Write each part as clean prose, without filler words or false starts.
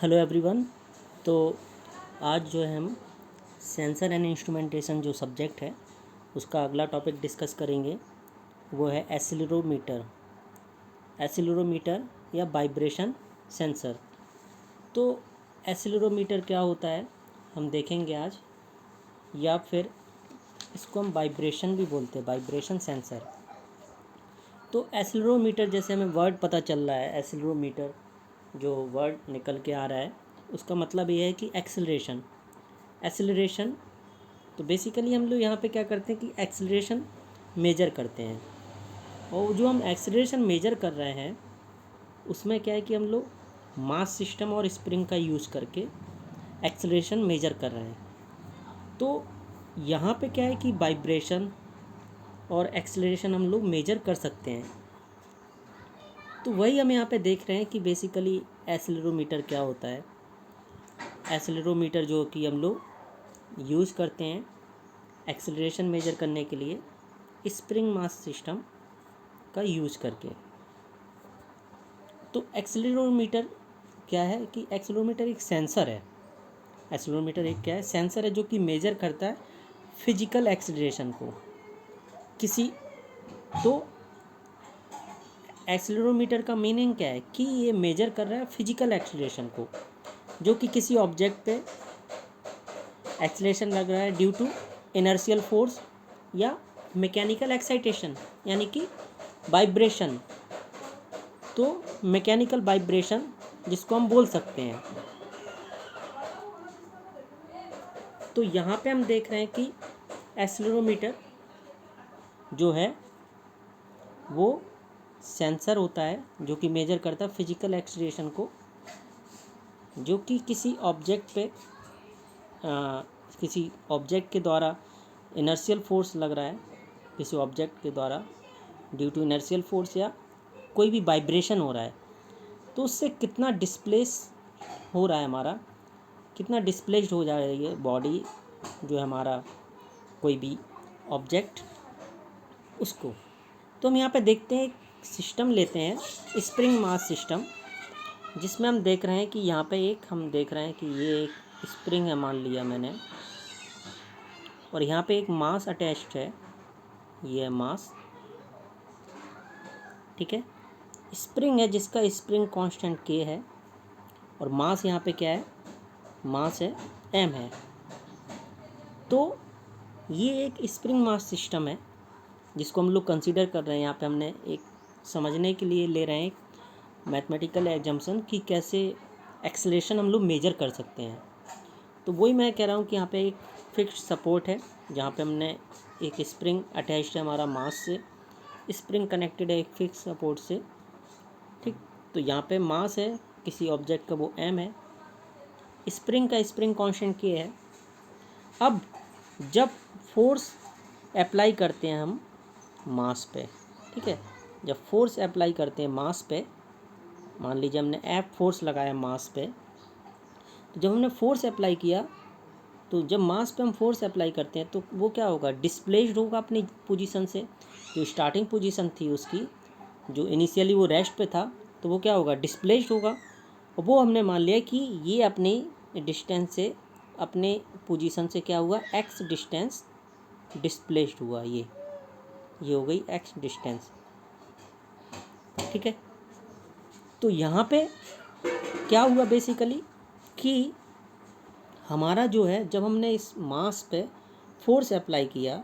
Hello everyone. तो आज जो है हम सेंसर एंड इंस्ट्रूमेंटेशन जो सब्जेक्ट है उसका अगला टॉपिक डिस्कस करेंगे। वो है एसिलरोमीटर या वाइब्रेशन सेंसर। तो एसिलरोमीटर क्या होता है हम देखेंगे आज, या फिर इसको हम वाइब्रेशन भी बोलते हैं, वाइब्रेशन सेंसर। तो एसिलरोमीटर जैसे हमें वर्ड पता चल रहा है, एसिलरोमीटर जो वर्ड निकल के आ रहा है उसका मतलब ये है कि एक्सेलरेशन। तो बेसिकली हम लोग यहाँ पे क्या करते हैं कि एक्सेलरेशन मेजर करते हैं, और जो हम एक्सेलरेशन मेजर कर रहे हैं उसमें क्या है कि हम लोग मास सिस्टम और स्प्रिंग का यूज़ करके एक्सेलरेशन मेजर कर रहे हैं। तो यहाँ पे क्या है कि वाइब्रेशन और एक्सेलरेशन हम लोग मेजर कर सकते हैं। तो वही हम यहाँ पे देख रहे हैं कि बेसिकली एक्सेलरोमीटर क्या होता है। एक्सेलरोमीटर जो कि हम लोग यूज़ करते हैं एक्सेलरेशन मेजर करने के लिए स्प्रिंग मास सिस्टम का यूज़ करके। तो एक्सेलरोमीटर क्या है कि एक्सेलरोमीटर एक सेंसर है। एक्सेलरोमीटर एक क्या है, सेंसर है जो कि मेजर करता है फिजिकल एक्सेलरेशन को किसी। तो एक्सेलरोमीटर का मीनिंग क्या है कि ये मेजर कर रहा है फिजिकल एक्सेलरेशन को, जो कि किसी ऑब्जेक्ट पे एक्सेलरेशन लग रहा है ड्यू टू इनर्शियल फोर्स या मैकेनिकल एक्साइटेशन, यानी कि वाइब्रेशन। तो मैकेनिकल वाइब्रेशन जिसको हम बोल सकते हैं। तो यहाँ पे हम देख रहे हैं कि एक्सेलरोमीटर जो है वो सेंसर होता है जो कि मेजर करता है फिजिकल एक्सेलरेशन को, जो कि किसी ऑब्जेक्ट पे किसी ऑब्जेक्ट के द्वारा इनर्शियल फोर्स लग रहा है, किसी ऑब्जेक्ट के द्वारा ड्यू टू इनर्शियल फोर्स या कोई भी वाइब्रेशन हो रहा है, तो उससे कितना डिस्प्लेस हो रहा है, हमारा कितना डिस्प्लेस्ड हो जा रही है बॉडी जो है हमारा कोई भी ऑब्जेक्ट उसको। तो हम यहाँ पे देखते हैं एक सिस्टम लेते हैं स्प्रिंग मास सिस्टम, जिसमें हम देख रहे हैं कि यहाँ पे एक हम देख रहे हैं कि ये एक स्प्रिंग है मान लिया मैंने, और यहाँ पे एक मास अटैच्ड है, ये है मास, ठीक है। स्प्रिंग है जिसका स्प्रिंग कांस्टेंट के है, और मास यहाँ पे क्या है, मास है m है। तो ये एक स्प्रिंग मास सिस्टम है जिसको हम लोग कंसीडर कर रहे हैं। यहाँ पे हमने एक समझने के लिए ले रहे हैं मैथमेटिकल एजम्पशन कि कैसे एक्सेलरेशन हम लोग मेजर कर सकते हैं। तो वही मैं कह रहा हूँ कि यहाँ पे एक फिक्स्ड सपोर्ट है जहाँ पे हमने एक स्प्रिंग अटैच्ड है हमारा मास से, स्प्रिंग कनेक्टेड है एक फिक्स सपोर्ट से, ठीक। तो यहाँ पे मास है किसी ऑब्जेक्ट का, वो m है, स्प्रिंग का स्प्रिंग कांस्टेंट k है। अब जब फोर्स अप्लाई करते हैं हम मास पे, ठीक है, जब फोर्स अप्लाई करते हैं मास पे, मान लीजिए हमने F फोर्स लगाया मास पे, तो जब हमने फोर्स अप्लाई किया, तो जब मास पे हम फोर्स अप्लाई करते हैं तो वो क्या होगा, डिस्प्लेस्ड होगा अपनी पोजीशन से। जो स्टार्टिंग पोजीशन थी उसकी, जो इनिशियली वो रेस्ट पे था, तो वो क्या होगा, डिस्प्लेस्ड होगा। और वो हमने मान लिया कि ये अपनी डिस्टेंस से, अपने पोजीशन से क्या हुआ, x डिस्टेंस डिस्प्लेस्ड हुआ। ये हो गई x डिस्टेंस, ठीक है। तो यहाँ पे क्या हुआ बेसिकली कि हमारा जो है, जब हमने इस मास पे फोर्स अप्लाई किया,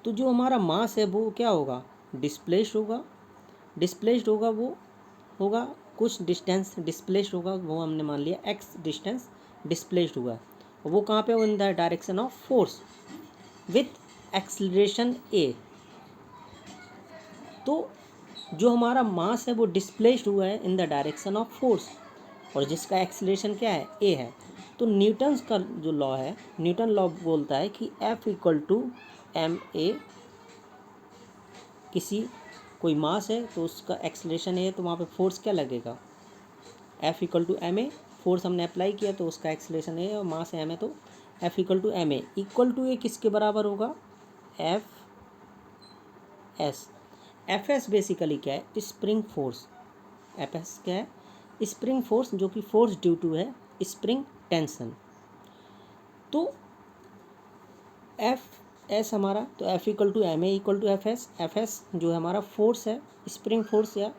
तो जो हमारा मास है वो क्या होगा, डिस्प्लेस्ड होगा। डिस्प्लेस्ड होगा वो होगा कुछ डिस्टेंस डिस्प्लेस्ड होगा, वो हमने मान लिया x डिस्टेंस डिस्प्लेस्ड हुआ। और वो कहाँ पे, in the direction of force with acceleration a। तो जो हमारा मास है वो डिस्प्लेस्ड हुआ है in the direction of force, और जिसका एक्सेलरेशन क्या है, a है। तो न्यूटन्स का जो लॉ है, न्यूटन लॉ बोलता है कि F equal to M A, किसी कोई मास है तो उसका एक्सेलरेशन है, तो वहाँ पे फोर्स क्या लगेगा, F equal to M A. Force हमने अप्लाई किया तो उसका एक्सेलरेशन है, और मास एम है, तो F equal to M A. Equal to A किसके बराबर होगा, F S. F S basically क्या है, स्प्रिंग फोर्स। एफ एस क्या है, स्प्रिंग फोर्स जो कि फोर्स ड्यू टू है स्प्रिंग टेंशन। तो एफ एस हमारा, तो F equal to M A equal to F S. F S जो है हमारा फोर्स है, स्प्रिंग फोर्स या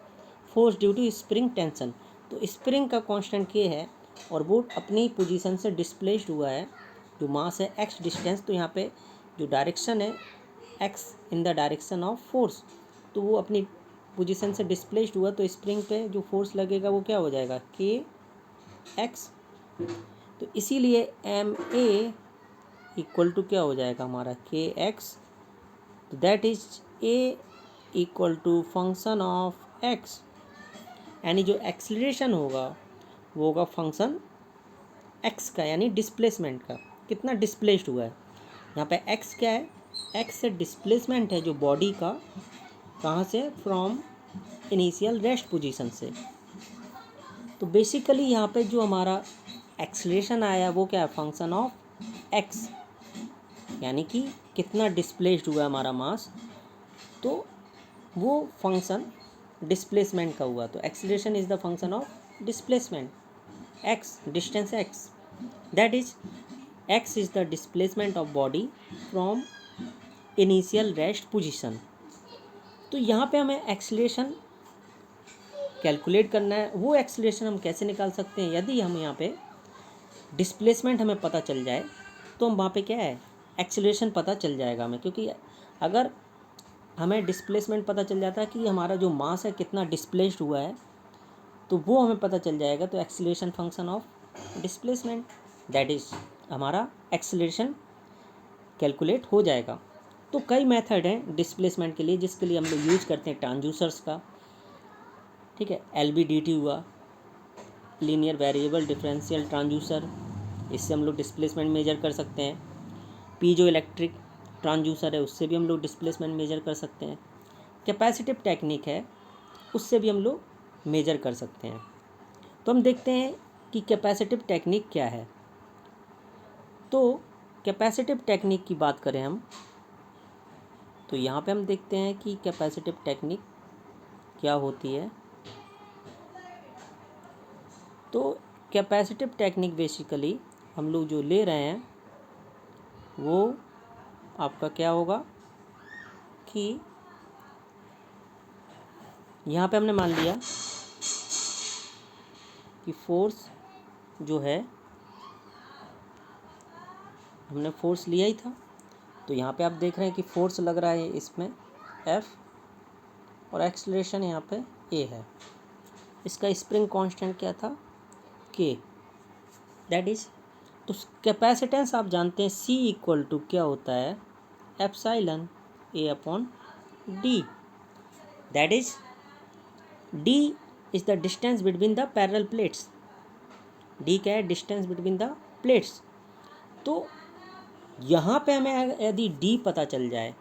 force due to spring tension. तो स्प्रिंग का कांस्टेंट के है और वो अपनी पोजीशन से डिस्प्लेस्ड हुआ है, जो मास है एक्स डिस्टेंस। तो यहाँ पे जो डायरेक्शन है x in the direction of force, तो वो अपनी पोजीशन से डिस्प्लेस्ड हुआ, तो स्प्रिंग पे जो फोर्स लगेगा वो क्या हो जाएगा, के एक्स। तो इसीलिए एम ए इक्वल टू क्या हो जाएगा हमारा, के एक्स। तो that is A equal to function of X, यानी जो एक्सीलरेशन होगा वो होगा फंक्शन एक्स का, यानी डिस्प्लेसमेंट का, कितना डिस्प्लेस्ड हुआ है। यहाँ पे एक्स क्या है, एक्स से डिस्प्लेसमेंट है जो बॉडी का, कहाँ से, फ्रॉम इनिशियल रेस्ट पोजीशन से। तो बेसिकली यहाँ पे जो हमारा एक्सीलरेशन आया वो क्या है, फंक्शन ऑफ एक्स, यानी कि कितना डिस्प्लेस्ड हुआ हमारा मास, तो वो फंक्शन डिस्प्लेसमेंट का हुआ। तो acceleration is the function of displacement, x distance x, that is x is the displacement of body from initial rest position. तो यहाँ पे हमें एक्सीलरेशन कैलकुलेट करना है। वो एक्सीलरेशन हम कैसे निकाल सकते हैं, यदि हम यहाँ पे डिस्प्लेसमेंट हमें पता चल जाए तो हम वहाँ पे क्या है, एक्सीलरेशन पता चल जाएगा हमें। क्योंकि अगर हमें डिस्प्लेसमेंट पता चल जाता है कि हमारा जो मास है कितना डिस्प्लेस्ड हुआ है, तो वो हमें पता चल जाएगा, तो acceleration function of displacement, that is हमारा एक्सीलरेशन कैलकुलेट हो जाएगा। तो कई मेथड हैं डिस्प्लेसमेंट के लिए, जिसके लिए हम लोग यूज करते हैं ट्रांसड्यूसर्स का, ठीक है। LVDT हुआ, लीनियर वेरिएबल डिफरेंशियल ट्रांसड्यूसर, इससे हम लोग डिस्प्लेसमेंट मेजर कर सकते हैं। पीजो इलेक्ट्रिक ट्रांसड्यूसर है, उससे भी हम लोग डिस्प्लेसमेंट मेजर कर सकते हैं। कैपेसिटिव टेक्निक है, उससे भी हम लोग मेजर कर सकते हैं। तो हम देखते हैं कि कैपेसिटिव टेक्निक क्या है। तो कैपेसिटिव टेक्निक की बात करें हम, तो यहाँ पे हम देखते हैं कि कैपेसिटिव टेक्निक क्या होती है। तो कैपेसिटिव टेक्निक बेसिकली हम लोग जो ले रहे हैं वो आपका क्या होगा कि यहाँ पे हमने मान लिया कि फोर्स जो है, हमने फोर्स लिया ही था, तो यहाँ पे आप देख रहे हैं कि फोर्स लग रहा है इसमें F, और एक्सीलरेशन यहाँ पे A है। इसका स्प्रिंग कांस्टेंट क्या था, K, दैट इज। तो कैपेसिटेंस आप जानते हैं C इक्वल टू क्या होता है, epsilon A upon D, that is D is the distance between the parallel plates. D क्या है, डिस्टेंस बिटवीन द प्लेट्स। तो यहाँ पे हमें यदि D पता चल जाए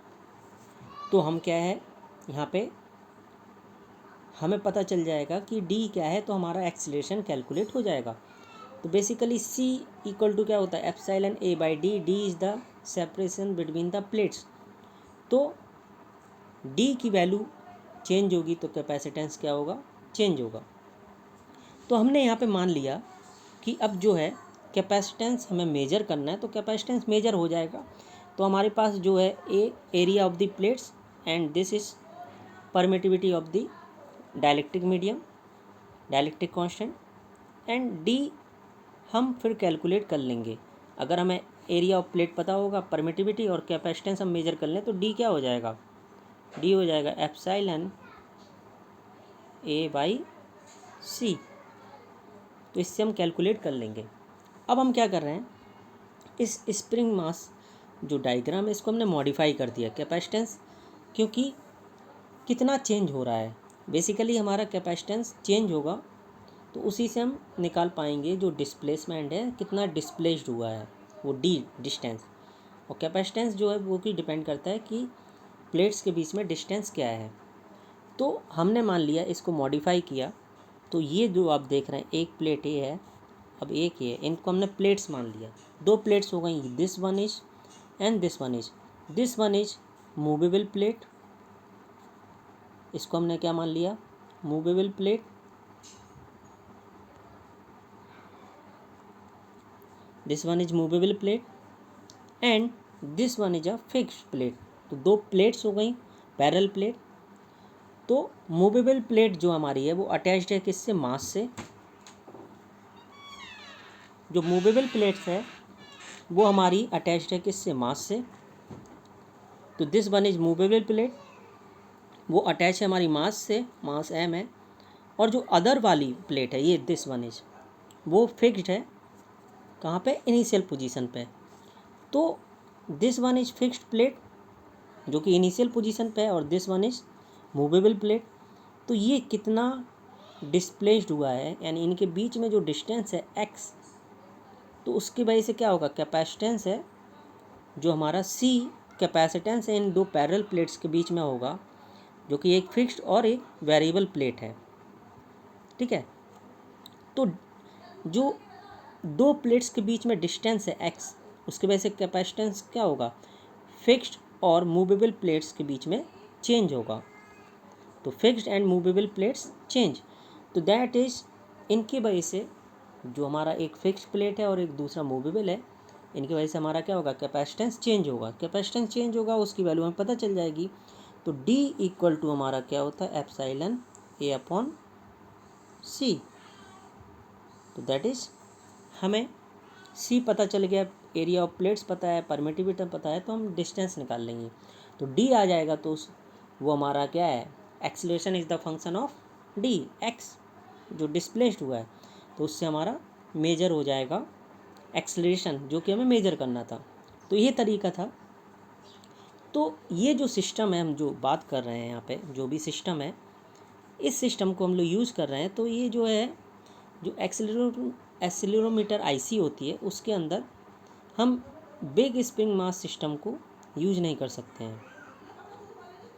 तो हम क्या है, यहाँ पे हमें पता चल जाएगा कि D क्या है, तो हमारा एक्सीलरेशन कैलकुलेट हो जाएगा। तो बेसिकली C इक्वल टू क्या होता है, epsilon A by D, D is the separation between the plates. तो D की वैल्यू चेंज होगी तो कैपेसिटेंस क्या होगा, चेंज होगा। तो हमने यहाँ पे मान लिया कि अब जो है कैपेसिटेंस हमें मेजर करना है, तो कैपेसिटेंस मेजर हो जाएगा। तो हमारे पास जो है area of the plates, and this is permittivity of the dielectric medium, dielectric constant, and D हम फिर कैलकुलेट कर लेंगे। अगर हमें एरिया ऑफ प्लेट पता होगा, परमिटिविटी और कैपेसिटेंस हम मेजर कर लें, तो D क्या हो जाएगा, D हो जाएगा एप्सिलॉन A बाई C। तो इससे हम कैलकुलेट कर लेंगे। अब हम क्या कर रहे हैं, इस स्प्रिंग मास जो डायग्राम है इसको हमने मॉडिफाई कर दिया कैपेसिटेंस, क्योंकि कितना चेंज हो रहा है, बेसिकली हमारा कैपेसिटेंस चेंज होगा, तो उसी से हम निकाल पाएंगे जो डिस्प्लेसमेंट है, कितना डिस्प्लेस्ड हुआ है वो D डिस्टेंस। और कैपेसिटेंस जो है वो भी डिपेंड करता है कि प्लेट्स के बीच में डिस्टेंस क्या है। तो हमने मान लिया, इसको मॉडिफाई किया, तो ये जो आप देख रहे हैं एक प्लेट ये है, अब एक ये, इनको हमने प्लेट्स मान लिया। दो प्लेट्स हो गई, this one is and this one is. This one is movable plate, इसको हमने क्या मान लिया, movable plate, this one is movable plate and this one is a fixed plate. तो दो प्लेट्स हो गई पैरेलल प्लेट। तो मूवेबल प्लेट जो हमारी है वो अटैच्ड है किससे, मास से। जो मूवेबल प्लेट्स है वो हमारी अटैच्ड है किससे, मास से। तो this one is movable plate, वो अटैच है हमारी मास से, मास m है। और जो अदर वाली प्लेट है ये दिस वन इज, वो फिक्स्ड है कहाँ पे, इनिशियल पोजीशन पे। तो this one is fixed plate जो कि इनिशियल पोजीशन पे है, और this one is movable plate. तो ये कितना डिस्प्लेस्ड हुआ है, यानी इनके बीच में जो डिस्टेंस है x, तो उसकी वजह से क्या होगा, कैपेसिटेंस है जो हमारा c कैपेसिटेंस है इन दो पैरेलल प्लेट्स के बीच में होगा, जो कि एक फिक्स्ड और एक वेरिएबल प्लेट है। ठीक है। तो जो दो प्लेट्स के बीच में डिस्टेंस है x, उसकी वजह से कैपेसिटेंस क्या होगा, फिक्स्ड और मूवेबल प्लेट्स के बीच में चेंज होगा। तो fixed and movable plates change, तो दैट इज, इनकी वजह से जो हमारा एक फिक्स्ड प्लेट है और एक दूसरा मूवेबल है, इनकी वजह से हमारा क्या होगा, कैपेसिटेंस चेंज होगा। कैपेसिटेंस चेंज होगा, उसकी वैल्यू हमें पता चल जाएगी। तो D इक्वल टू हमारा क्या होता है, एप्सिलॉन A अपॉन C। तो दैट इज, हमें C पता चल गया, एरिया ऑफ प्लेट्स पता है, परमिटिविटी पता है, तो हम डिस्टेंस निकाल लेंगे। तो D आ जाएगा, तो वो हमारा क्या है, acceleration is the function of D, x जो डिस्प्लेस्ड हुआ है, तो उससे हमारा मेजर हो जाएगा एक्सीलरेशन जो कि हमें मेजर करना था। तो ये तरीका था। तो ये जो सिस्टम है, हम जो बात कर रहे हैं यहाँ पे, जो भी सिस्टम है, इस सिस्टम को हम लोग यूज़ कर रहे हैं। तो ये जो है, जो एक्सीलरोमीटर आईसी होती है, उसके अंदर हम बिग स्प्रिंग मास सिस्टम को यूज नहीं कर सकते हैं।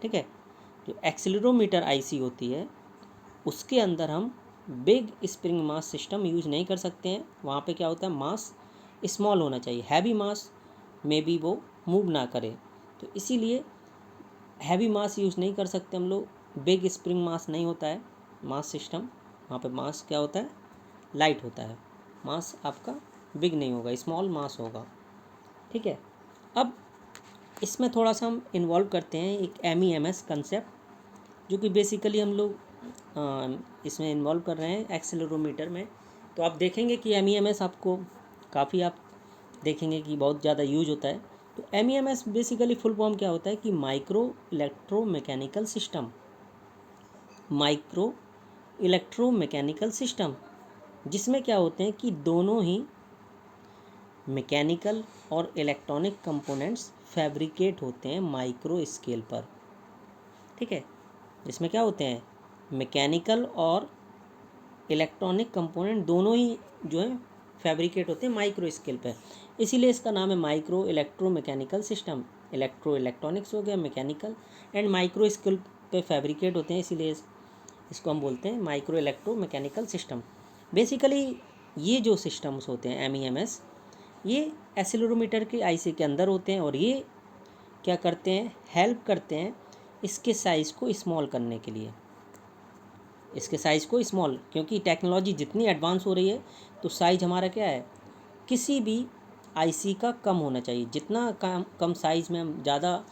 ठीक है। जो एक्सीलरोमीटर आईसी होती है उसके अंदर हम big spring mass system use नहीं कर सकते हैं। वहाँ पे क्या होता है, मास स्मॉल होना चाहिए, हैवी मास में भी वो मूव ना करे। तो इसीलिए हैवी मास यूज़ नहीं कर सकते हम लोग। बिग स्प्रिंग मास नहीं होता है मास सिस्टम, वहाँ पे मास क्या होता है, लाइट होता है। मास आपका बिग नहीं होगा, स्मॉल मास होगा। ठीक है। अब इसमें थोड़ा सा हम इन्वॉल्व करते हैं एक MEMS कंसेप्ट, जो कि बेसिकली हम लोग इसमें इन्वॉल्व कर रहे हैं एक्सेलेरोमीटर में। तो आप देखेंगे कि MEMS आपको काफ़ी, आप देखेंगे कि बहुत ज़्यादा यूज होता है। तो MEMS बेसिकली फुल फॉर्म क्या होता है कि micro electromechanical system, micro electromechanical system, जिसमें क्या होते हैं कि दोनों ही मैकेनिकल और इलेक्ट्रॉनिक कंपोनेंट्स फैब्रिकेट होते हैं माइक्रो स्केल पर। ठीक है। जिसमें क्या होते हैं, मैकेनिकल और इलेक्ट्रॉनिक कंपोनेंट दोनों ही जो है फैब्रिकेट होते हैं माइक्रो स्केल पर। इसीलिए इसका नाम है micro electro mechanical system. Electro electronics हो गया, मैकेनिकल एंड माइक्रो स्केल पे फैब्रिकेट होते हैं, इसीलिए इसको हम बोलते हैं micro electro mechanical system. Basically ये जो सिस्टम्स होते हैं MEMS, ये एक्सीलरोमीटर के आईसी के अंदर होते हैं, और ये क्या करते हैं, हेल्प करते हैं इसके साइज़ को स्मॉल करने के लिए। इसके साइज़ को स्मॉल, क्योंकि टेक्नोलॉजी जितनी एडवांस हो रही है, तो साइज़ हमारा क्या है, किसी भी आईसी का कम होना चाहिए। जितना कम साइज़ में हम ज़्यादा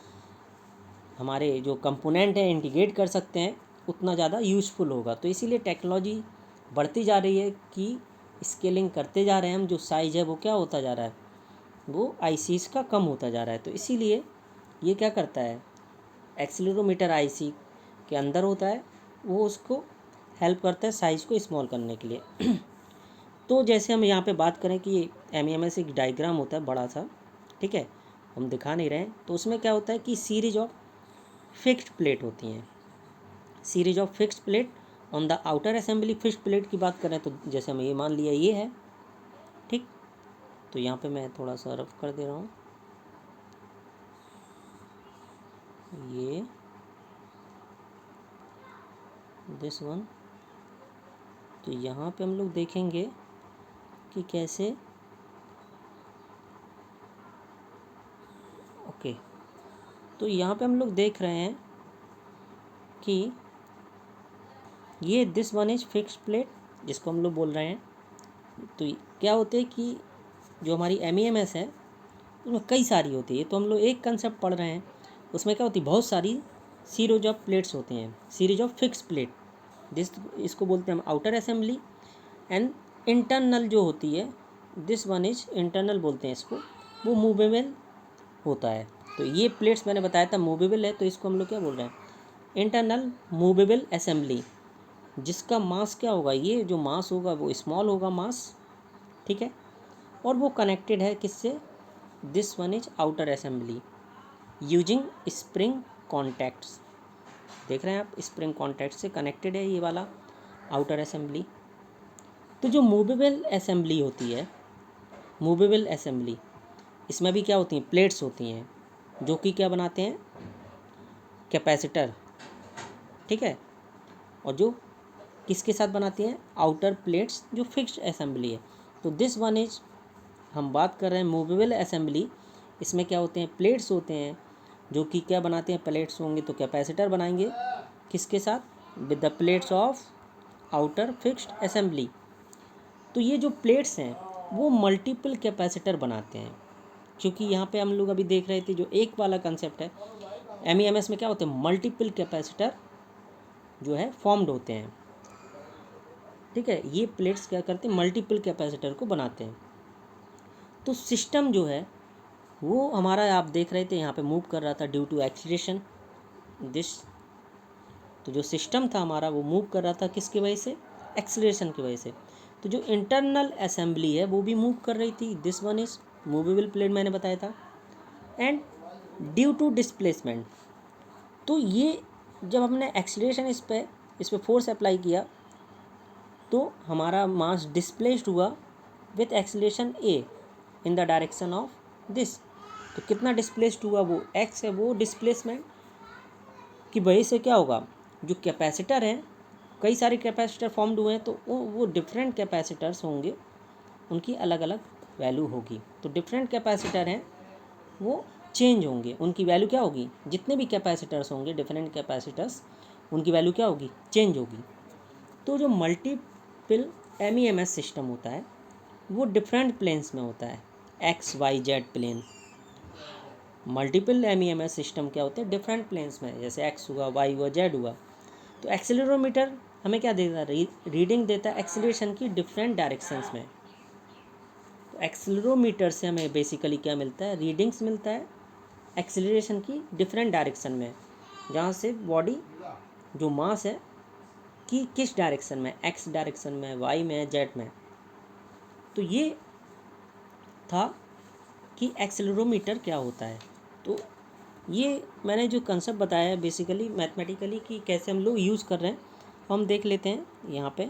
हमारे जो कंपोनेंट हैं इंटीग्रेट कर सकते हैं, उतना ज़्यादा यूज़फुल होगा। तो इसीलिए टेक्नोलॉजी बढ़ती जा रही है कि स्केलिंग करते जा रहे हैं हम, जो साइज़ है वो क्या होता जा रहा है, वो आईसीज़ का कम होता जा रहा है। तो इसीलिए ये क्या करता है, एक्सीलरोमीटर आईसी के अंदर होता है, वो उसको हेल्प करता है साइज़ को स्मॉल करने के लिए। तो जैसे हम यहाँ पे बात करें कि MEMS एक डायग्राम होता है बड़ा सा, ठीक है, हम दिखा नहीं रहे हैं। तो उसमें क्या होता है कि सीरीज ऑफ फिक्स्ड प्लेट होती हैं, series of fixed plate on the outer assembly. Fixed plate की बात करें तो जैसे हम ये मान लिया ये है, ठीक। तो यहाँ पे मैं थोड़ा सा रफ कर दे रहा हूँ, ये दिस वन। तो यहाँ पे हम लोग देखेंगे कि कैसे, ओके। तो यहाँ पे हम लोग देख रहे हैं कि ये this one is fixed plate जिसको हम लोग बोल रहे हैं। तो क्या होते हैं कि जो हमारी MEMS है उसमें कई सारी होती है। तो हम लोग एक कंसेप्ट पढ़ रहे हैं, उसमें क्या होती है, बहुत सारी सीरीज ऑफ प्लेट्स होती हैं, सीरीज ऑफ फिक्स प्लेट। इसको बोलते हैं हम आउटर असेंबली। एंड इंटरनल जो होती है, दिस वन इज इंटरनल बोलते हैं इसको, वो मूवेबल होता है। तो ये प्लेट्स मैंने बताया था मूवेबल है, तो इसको हम लोग क्या बोल रहे हैं, इंटरनल मूवेबल असेंबली, जिसका मास क्या होगा, ये जो मास होगा वो स्मॉल होगा मास, ठीक है। और वो कनेक्टेड है किससे, this one is outer assembly using spring contacts. देख रहे हैं आप, स्प्रिंग कॉन्टैक्ट से कनेक्टेड है ये वाला आउटर असेंबली। तो जो मूवेबल असेंबली होती है, मूवेबल असेंबली, इसमें भी क्या होती हैं, प्लेट्स होती हैं, जो कि क्या बनाते हैं, कैपेसिटर, ठीक है। और जो किसके साथ बनाती हैं, आउटर प्लेट्स, जो फिक्स्ड असेंबली है। तो दिस वन इज, हम बात कर रहे हैं मूवेबल असेंबली, इसमें क्या होते हैं, प्लेट्स होते हैं, जो कि क्या बनाते हैं, प्लेट्स होंगे तो कैपेसिटर बनाएंगे, किसके साथ, with the plates of outer fixed assembly. तो ये जो प्लेट्स हैं वो मल्टीपल कैपेसिटर बनाते हैं, क्योंकि यहाँ पे हम लोग अभी देख रहे थे जो एक वाला कंसेप्ट है, MEMS में क्या होते हैं, मल्टीपल कैपेसिटर जो है फॉर्म्ड होते हैं, ठीक है। ये प्लेट्स क्या करते हैं, मल्टीपल कैपेसिटर को बनाते हैं। तो सिस्टम जो है वो हमारा, आप देख रहे थे यहाँ पे मूव कर रहा था ड्यू टू एक्सीलरेशन दिस। तो जो सिस्टम था हमारा वो मूव कर रहा था किसकी वजह से, एक्सीलरेशन की वजह से। तो जो इंटरनल असेंबली है वो भी मूव कर रही थी, this one is movable plate मैंने बताया था। एंड ड्यू टू डिस्प्लेसमेंट, तो ये जब हमने एक्सीलरेशन इस पे फोर्स अप्लाई किया तो हमारा मास डिस्प्लेस्ड हुआ with acceleration A in the direction of this. तो कितना डिस्प्लेस्ड हुआ, वो एक्स है, वो डिस्प्लेसमेंट की वजह से क्या होगा, जो कैपेसिटर हैं, कई सारे कैपेसिटर फॉर्म्ड हुए हैं, तो वो डिफरेंट कैपेसिटर्स होंगे, उनकी अलग अलग वैल्यू होगी। तो डिफरेंट कैपेसिटर हैं वो चेंज होंगे, उनकी वैल्यू क्या होगी, जितने भी कैपेसिटर्स होंगे डिफरेंट कैपेसिटर्स, उनकी वैल्यू क्या होगी, चेंज होगी। तो जो मल्टीपल MEMS सिस्टम होता है वो डिफरेंट प्लेन्स में होता है, XYZ plane. Multiple MEMS system क्या होते हैं, डिफरेंट प्लेन्स में, जैसे X हुआ, Y हुआ, Z हुआ। तो एक्सेलेरोमीटर हमें क्या देता है, रीडिंग देता है एक्सेलरेशन की डिफरेंट डायरेक्शंस में। तो एक्सेलरोमीटर से हमें बेसिकली क्या मिलता है, रीडिंग्स मिलता है एक्सेलरेशन की डिफरेंट डायरेक्शन में, जहाँ से बॉडी जो मास है कि किस डायरेक्शन में, X डायरेक्शन में, Y में, Z में। तो ये था कि एक्सेलरोमीटर क्या होता है। तो ये मैंने जो कंसेप्ट बताया है बेसिकली मैथमेटिकली कि कैसे हम लोग यूज़ कर रहे हैं, हम देख लेते हैं यहाँ पे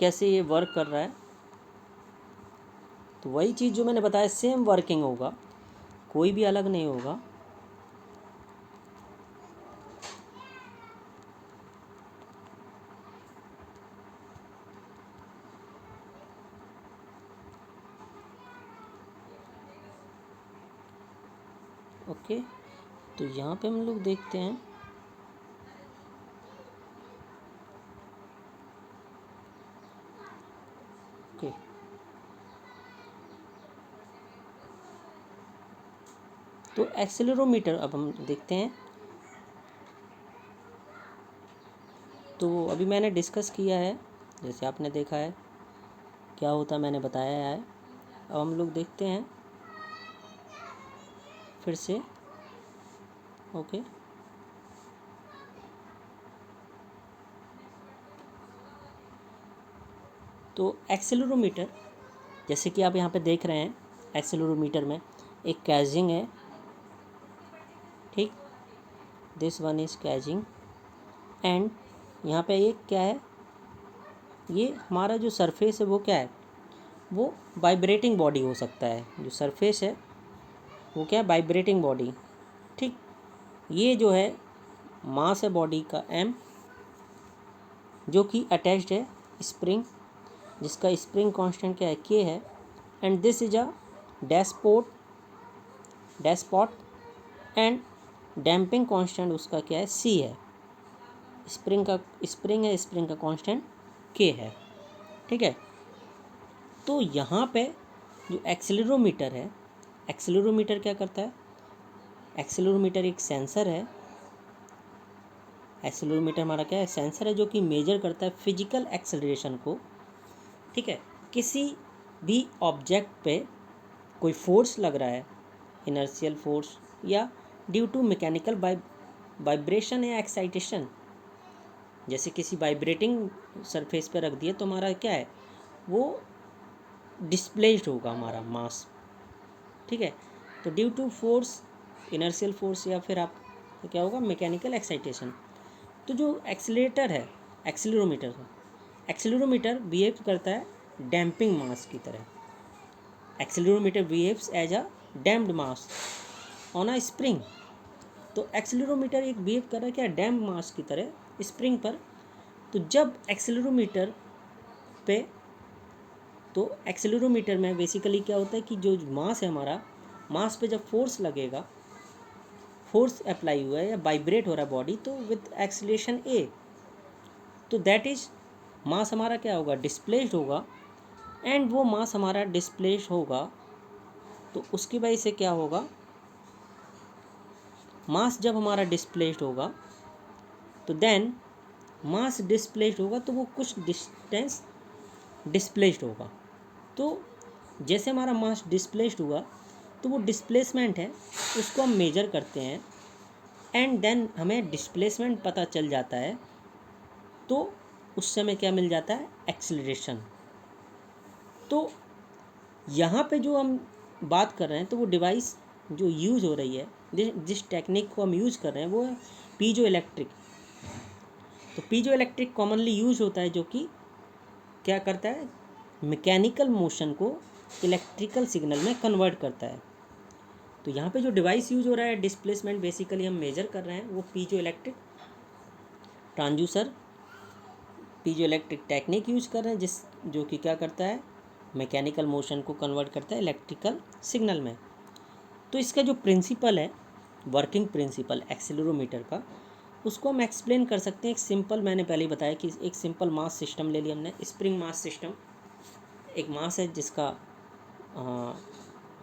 कैसे ये वर्क कर रहा है। तो वही चीज़ जो मैंने बताया, सेम वर्किंग होगा, कोई भी अलग नहीं होगा। ओके, तो यहाँ पे हम लोग देखते हैं ओके। तो एक्सेलरोमीटर अब हम देखते हैं। तो अभी मैंने डिस्कस किया है, जैसे आपने देखा है क्या होता मैंने बताया है। अब हम लोग देखते हैं फिर से, ओके। तो एक्सेलरोमीटर, जैसे कि आप यहाँ पे देख रहे हैं, एक्सेलरोमीटर में एक कैजिंग है, ठीक, दिस वन इज कैजिंग। एंड यहाँ पे एक क्या है, ये हमारा जो सरफेस है वो क्या है, वो वाइब्रेटिंग बॉडी हो सकता है। जो सरफेस है वो क्या है, वाइब्रेटिंग बॉडी, ठीक। ये जो है मास है बॉडी का M, जो कि अटैच्ड है स्प्रिंग, जिसका स्प्रिंग कांस्टेंट क्या है, K है। And this is a dashpot and damping constant उसका क्या है, C है। स्प्रिंग है, स्प्रिंग का कांस्टेंट K है, ठीक है। तो यहाँ पे जो एक्सेलेरोमीटर है, एक्सेलेरोमीटर क्या करता है, एक्सेलेरोमीटर एक सेंसर है। एक्सेलेरोमीटर हमारा क्या है, सेंसर है जो कि मेजर करता है फिजिकल एक्सेलरेशन को, ठीक है। किसी भी ऑब्जेक्ट पे कोई फोर्स लग रहा है, इनर्शियल फोर्स या ड्यू टू मैकेनिकल वाइब्रेशन या एक्साइटेशन, जैसे किसी वाइब्रेटिंग सरफेस पे रख दिए तो हमारा क्या है, वो डिस्प्लेस्ड होगा हमारा मास, ठीक है। तो due to force, inertial force या फिर आप तो क्या होगा, मैकेनिकल एक्साइटेशन। तो जो एक्सीलरेटर है, एक्सीलरोमीटर बिहेव करता है डैम्पिंग मास की तरह। Accelerometer behaves as a damped mass on a spring. तो एक्सीलरोमीटर एक बिहेव कर रहा है क्या, डैम्प मास की तरह स्प्रिंग पर। तो जब एक्सीलरोमीटर पे, तो एक्सीलरोमीटर में बेसिकली क्या होता है कि जो मास है हमारा, मास पे जब फोर्स लगेगा, फोर्स अप्लाई हुआ है या वाइब्रेट हो रहा है बॉडी, तो विद एक्सीलरेशन ए, तो दैट इज मास हमारा क्या होगा, डिस्प्लेस्ड होगा। एंड वो मास हमारा डिस्प्लेस्ड होगा तो उसकी वजह से क्या होगा, मास जब हमारा डिस्प्लेस्ड होगा तो देन मास डिस्प्लेस्ड होगा तो वो कुछ डिस्टेंस डिस्प्लेस्ड होगा। तो जैसे हमारा मास डिस्प्लेस्ड हुआ तो वो डिस्प्लेसमेंट है, उसको हम मेजर करते हैं एंड देन हमें डिस्प्लेसमेंट पता चल जाता है। तो उस समय क्या मिल जाता है, एक्सीलरेशन। तो यहाँ पे जो हम बात कर रहे हैं, तो वो डिवाइस जो यूज़ हो रही है, जिस टेक्निक को हम यूज़ कर रहे हैं वो है पीजो इलेक्ट्रिक। तो पीजो इलेक्ट्रिक कॉमनली यूज होता है, जो कि क्या करता है, मैकेनिकल मोशन को इलेक्ट्रिकल सिग्नल में कन्वर्ट करता है। तो यहाँ पे जो डिवाइस यूज हो रहा है, डिस्प्लेसमेंट बेसिकली हम मेजर कर रहे हैं, वो piezo electric transducer, piezo electric technique use कर रहे हैं, जो कि क्या करता है, मैकेनिकल मोशन को कन्वर्ट करता है इलेक्ट्रिकल सिग्नल में। तो इसका जो प्रिंसिपल है, वर्किंग प्रिंसिपल एक्सेलेरोमीटर का, उसको हम एक्सप्लेन कर सकते हैं। एक सिंपल, मैंने पहले ही बताया कि एक सिंपल मास सिस्टम ले लिया हमने, स्प्रिंग मास सिस्टम। एक मास है जिसका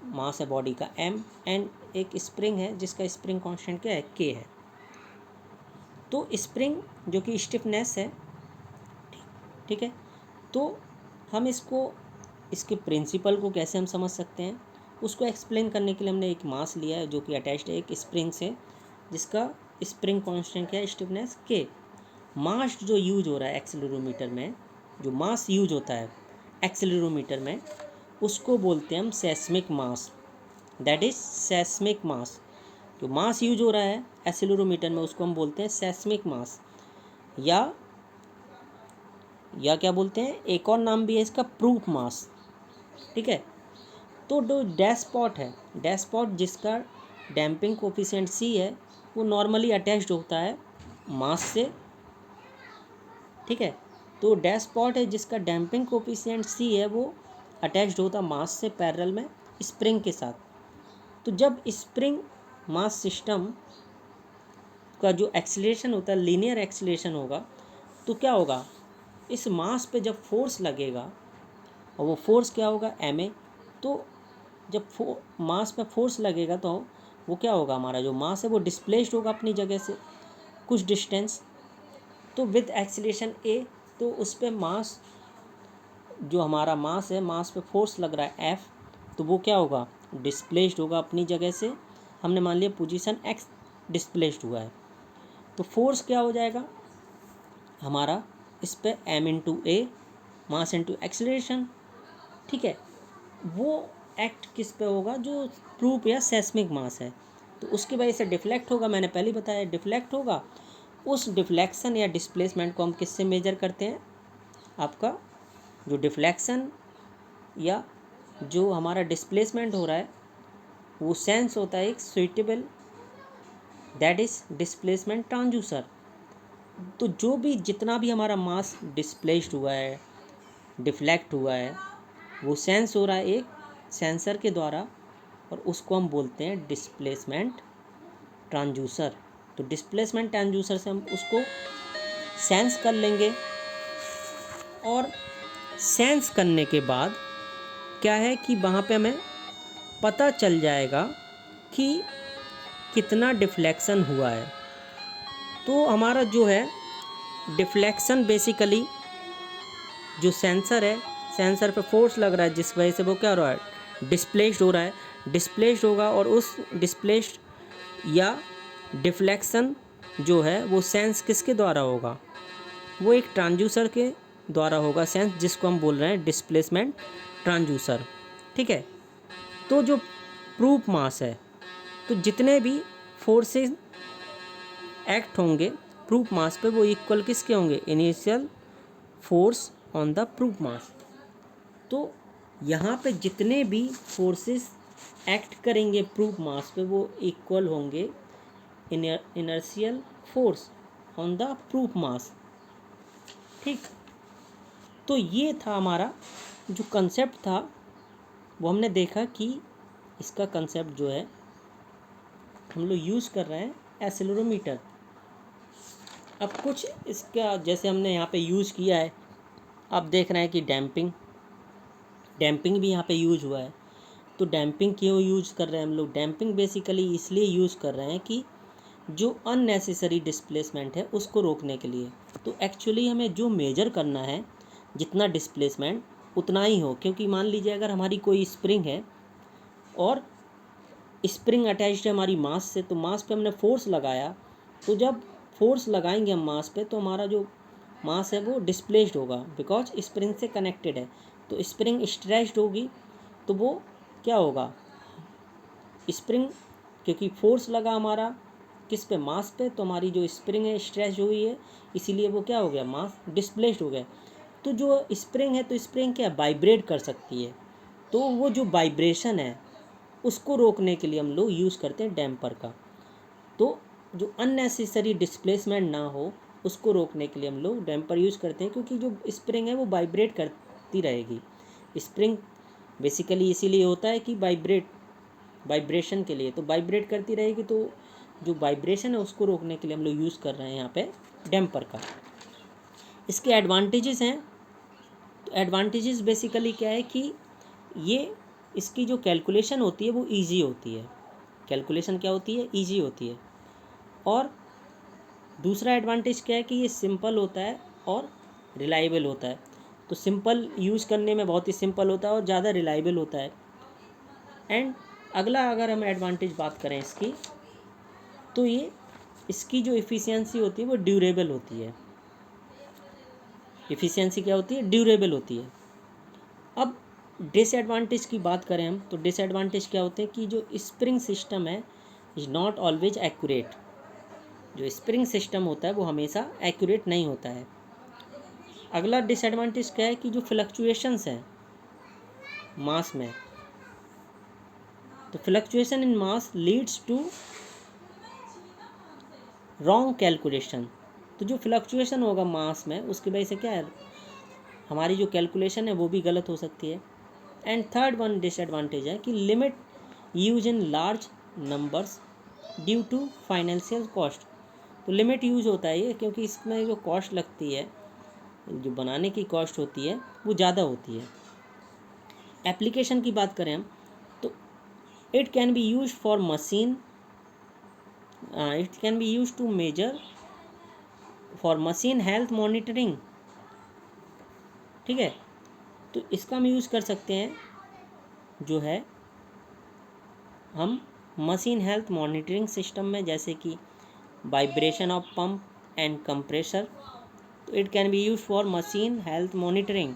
मास है बॉडी का m, एंड एक स्प्रिंग है जिसका स्प्रिंग कांस्टेंट क्या है, k है। तो स्प्रिंग जो कि स्टिफनेस है, ठीक है। तो हम इसके प्रिंसिपल को कैसे हम समझ सकते हैं, उसको एक्सप्लेन करने के लिए हमने एक मास लिया है जो कि अटैच्ड है एक स्प्रिंग से, जिसका स्प्रिंग कांस्टेंट क्या है, स्टिफनेस k। मास जो यूज हो रहा है एक्सेलेरोमीटर में, जो मास यूज होता है एक्सेलेरोमीटर में, उसको बोलते हैं हम seismic mass, that is seismic mass. जो मास यूज हो रहा है एक्सेलेरोमीटर में, उसको हम बोलते हैं सेस्मिक मास, या क्या बोलते हैं, एक और नाम भी है इसका, प्रूफ मास, ठीक है। तो जो डैशपॉट है, डैशपॉट जिसका डैम्पिंग कोफिशिएंट c है, वो नॉर्मली अटैच्ड होता है मास से, ठीक है। तो डैशपॉट है जिसका डैम्पिंग कोफिशिएंट c है, वो अटैच्ड होता मास से पैरेलल में स्प्रिंग के साथ। तो जब स्प्रिंग मास सिस्टम का जो एक्सीलरेशन होता है, लीनियर एक्सीलरेशन होगा, तो क्या होगा, इस मास पे जब फोर्स लगेगा, और वो फोर्स क्या होगा, ma। तो जब मास पे फोर्स लगेगा तो वो क्या होगा, हमारा जो मास है वो डिस्प्लेस्ड होगा अपनी जगह से कुछ डिस्टेंस। तो विद एक्सीलरेशन a, तो उस पे मास, जो हमारा मास है, मास पे फोर्स लग रहा है f, तो वो क्या होगा, डिस्प्लेस्ड होगा अपनी जगह से। हमने मान लिया पोजीशन x डिस्प्लेस्ड हुआ है, तो फोर्स क्या हो जाएगा हमारा इस पे, m इंटू ए, मास इंटू एक्सीलरेशन, ठीक है। वो एक्ट किस पे होगा, जो प्रूफ या सेस्मिक मास है, तो उसकी वजह से डिफ्लेक्ट होगा। मैंने पहले बताया डिफ्लेक्ट होगा। उस डिफ्लेक्शन या डिस्प्लेसमेंट को हम किससे मेजर करते हैं, आपका जो डिफ्लेक्शन या जो हमारा डिस्प्लेसमेंट हो रहा है, वो सेंस होता है एक suitable, that is displacement transducer. तो जो भी जितना भी हमारा मास डिस्प्लेस्ड हुआ है, डिफ्लेक्ट हुआ है, वो सेंस हो रहा है एक सेंसर के द्वारा, और उसको हम बोलते हैं डिस्प्लेसमेंट ट्रांसड्यूसर। तो डिस्प्लेसमेंट ट्रांसड्यूसर से हम उसको सेंस कर लेंगे, और सेंस करने के बाद क्या है कि वहाँ पे हमें पता चल जाएगा कि कितना डिफ्लेक्शन हुआ है। तो हमारा जो है डिफ्लेक्शन बेसिकली जो सेंसर है, सेंसर पे फोर्स लग रहा है जिस वजह से वो क्या हो रहा है, डिस्प्लेस्ड हो रहा है, डिस्प्लेस्ड होगा। और उस डिस्प्लेस्ड या डिफ्लेक्शन जो है वो सेंस किसके द्वारा होगा, वो एक ट्रांसड्यूसर के द्वारा होगा सेंस, जिसको हम बोल रहे हैं डिस्प्लेसमेंट ट्रांसड्यूसर। ठीक है। तो जो प्रूफ मास है, तो जितने भी फोर्सेस एक्ट होंगे प्रूफ मास पे वो इक्वल किसके होंगे, initial force on the proof mass. तो यहाँ पे जितने भी फोर्सेस एक्ट करेंगे प्रूफ मास पे वो इक्वल होंगे inertial force on the proof mass. ठीक। तो ये था हमारा जो कंसेप्ट था, वो हमने देखा कि इसका कंसेप्ट जो है हम लोग यूज़ कर रहे हैं एक्सेलेरोमीटर। अब कुछ इसका जैसे हमने यहाँ पे यूज़ किया है, आप देख रहे हैं कि डैम्पिंग भी यहाँ पे यूज़ हुआ है। तो डैम्पिंग क्यों यूज़ कर रहे हैं हम लोग, डैम्पिंग बेसिकली इसलिए यूज़ कर रहे हैं कि जो अननेसेसरी डिस्प्लेसमेंट है उसको रोकने के लिए। तो एक्चुअली हमें जो मेजर करना है जितना डिस्प्लेसमेंट उतना ही हो, क्योंकि मान लीजिए अगर हमारी कोई स्प्रिंग है और स्प्रिंग अटैच्ड है हमारी मास से, तो मास पे हमने फोर्स लगाया, तो जब फोर्स लगाएंगे हम मास पे तो हमारा जो मास है वो डिस्प्लेस्ड होगा, बिकॉज स्प्रिंग से कनेक्टेड है। तो स्प्रिंग स्ट्रेच्ड होगी तो वो क्या होगा, स्प्रिंग क्योंकि फोर्स लगा हमारा किस पे, मास पे, तो हमारी जो स्प्रिंग है स्ट्रेच हुई है, इसीलिए वो क्या हो गया, मास डिस्प्लेस्ड हो गया। तो जो स्प्रिंग है, तो स्प्रिंग क्या वाइब्रेट कर सकती है, तो वो जो वाइब्रेशन है उसको रोकने के लिए हम लोग यूज़ करते हैं डैम्पर का। तो जो अननेसेसरी डिस्प्लेसमेंट ना हो उसको रोकने के लिए हम लोग डैम्पर यूज़ करते हैं, क्योंकि जो स्प्रिंग है वो वाइब्रेट करती रहेगी। स्प्रिंग बेसिकली इसीलिए होता है कि वाइब्रेशन के लिए, तो वाइब्रेट करती रहेगी, तो जो वाइब्रेशन है उसको रोकने के लिए हम लोग यूज़ कर रहे हैं यहाँ पे डैम्पर का। इसके एडवांटेजेस हैं। तो एडवांटेजेस बेसिकली क्या है कि ये इसकी जो कैलकुलेशन होती है वो इजी होती है। कैलकुलेशन क्या होती है, इजी होती है। और दूसरा एडवांटेज क्या है कि ये सिंपल होता है और रिलायबल होता है। तो सिंपल यूज़ करने में बहुत ही सिंपल होता है और ज़्यादा रिलायबल होता है। एंड अगला अगर हम एडवांटेज बात करें इसकी, तो ये इसकी जो इफ़िशियंसी होती है वो ड्यूरेबल होती है। इफ़िशियंसी क्या होती है, ड्यूरेबल होती है। अब डिसएडवांटेज की बात करें हम, तो डिसएडवांटेज क्या होते हैं कि जो स्प्रिंग सिस्टम है इज़ नॉट ऑलवेज एक्यूरेट। जो स्प्रिंग सिस्टम होता है वो हमेशा एक्यूरेट नहीं होता है। अगला डिसएडवांटेज क्या है कि जो फ्लक्चुएशंस हैं मास में, तो fluctuation in mass leads to wrong calculation. तो जो फ्लक्चुएशन होगा मास में उसकी वजह से क्या है, हमारी जो कैलकुलेशन है वो भी गलत हो सकती है। एंड थर्ड वन डिसएडवांटेज है कि limit use in large numbers due to financial cost. तो लिमिट यूज होता है ये, क्योंकि इसमें जो कॉस्ट लगती है, जो बनाने की कॉस्ट होती है वो ज़्यादा होती है। एप्लीकेशन की बात करें हम, तो it can be use for machine, it can be use to measure for machine health monitoring. ठीक है। तो इसका हम यूज़ कर सकते हैं जो है हम मशीन हेल्थ मॉनिटरिंग सिस्टम में, जैसे कि vibration of pump and compressor. तो it can be use for machine health monitoring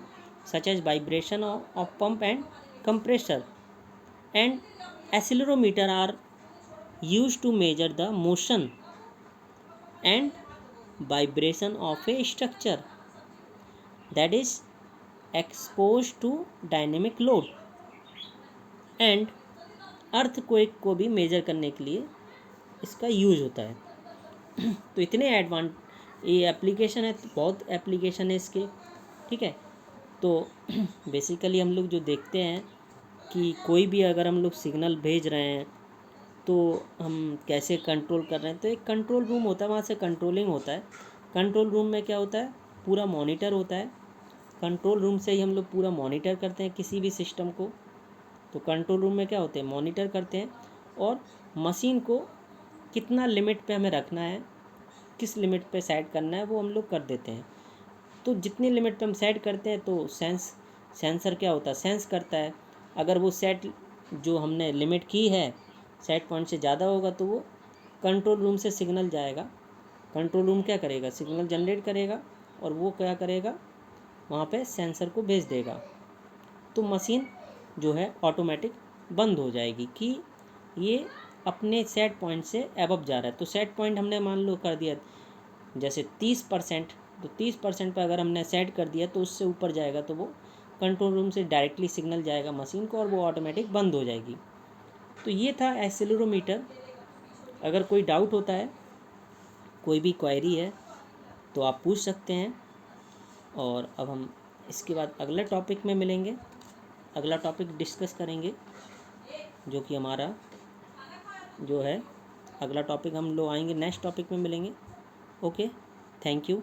such as vibration of pump and compressor. And accelerometer are use to measure the motion and vibration of a structure that is exposed to dynamic load। And earthquake को भी major करने के लिए इसका use होता है। तो इतने ये एप्लीकेशन है, बहुत एप्लीकेशन है इसके। ठीक है। तो बेसिकली हम लोग जो देखते हैं कि कोई भी अगर हम लोग सिग्नल भेज रहे हैं तो हम कैसे कंट्रोल कर रहे हैं, तो एक कंट्रोल रूम होता है, वहाँ से कंट्रोलिंग होता है। कंट्रोल रूम में क्या होता है, पूरा मॉनिटर होता है कंट्रोल रूम से ही हम लोग पूरा मॉनिटर करते हैं किसी भी सिस्टम को। तो कंट्रोल रूम में क्या होते हैं, मॉनिटर करते हैं और मशीन को कितना लिमिट पे हमें रखना है, किस लिमिट पे सेट करना है, वो हम लोग कर देते हैं। तो जितनी लिमिट पे हम सेट करते हैं तो सेंसर क्या होता है, सेंस करता है। अगर वो सेट जो हमने लिमिट की है सेट पॉइंट से ज़्यादा होगा तो वो कंट्रोल रूम से सिग्नल जाएगा। कंट्रोल रूम क्या करेगा, सिग्नल जनरेट करेगा और वो क्या करेगा, वहाँ पे सेंसर को भेज देगा। तो मशीन जो है ऑटोमेटिक बंद हो जाएगी कि ये अपने सेट पॉइंट से एबव जा रहा है। तो सेट पॉइंट हमने मान लो कर दिया जैसे 30%, तो 30% पर अगर हमने सेट कर दिया तो उससे ऊपर जाएगा तो वो कंट्रोल रूम से डायरेक्टली सिग्नल जाएगा मशीन को और वो ऑटोमेटिक बंद हो जाएगी। तो ये था एक्सेलेरोमीटर। अगर कोई डाउट होता है, कोई भी क्वेरी है तो आप पूछ सकते हैं। और अब हम इसके बाद अगले टॉपिक में मिलेंगे, अगला टॉपिक डिस्कस करेंगे जो कि हमारा जो है अगला टॉपिक हम लोग आएंगे, नेक्स्ट टॉपिक में मिलेंगे। Okay, thank you.